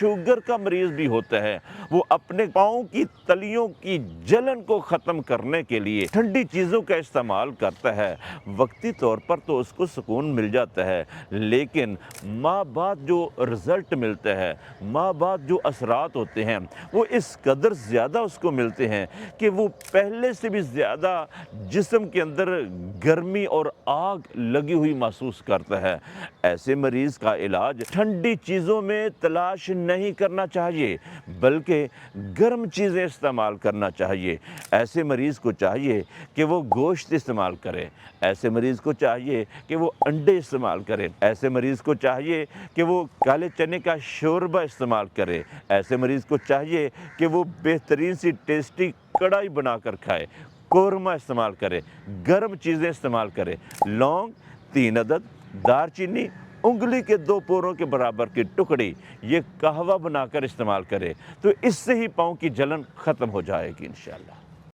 Sugar کا مریض بھی ہوتا ہے، وہ اپنے پاؤں کی تلیوں کی جلن کو ختم کرنے کے لیے ٹھنڈی چیزوں کا استعمال کرتا ہے۔ وقتی طور پر تو اس کو سکون مل جاتا ہے، لیکن ماہ بعد جو رزلٹ ملتا ہے، ماہ بعد جو اثرات ہوتے ہیں، وہ اس قدر زیادہ اس کو ملتے ہیں کہ وہ پہلے سے بھی زیادہ جسم کے اندر گرمی اور آگ لگی ہوئی محسوس کرتا ہے۔ ایسے مریض کا علاج ٹھنڈی چیزوں میں تلاش نہیں کرنا چاہیے، بلکہ گرم چیزیں استعمال کرنا چاہیے۔ ایسے مریض کو چاہیے کہ وہ گوشت استعمال کرے، ایسے مریض کو چاہیے کہ وہ انڈے استعمال کرے، ایسے مریض کو چاہیے کہ وہ کالے چنے کا شوربہ استعمال کرے، ایسے مریض کو چاہیے کہ وہ بہترین سی ٹیسٹی کڑھائی بنا کر کھائے، قورمہ استعمال کرے، گرم چیزیں استعمال کرے، لونگ 3 عدد، دار چینی انگلی کے 2 پوروں کے برابر کی ٹکڑی، یہ قہوہ بنا کر استعمال کرے، تو اس سے ہی پاؤں کی جلن ختم ہو جائے گی انشاءاللہ۔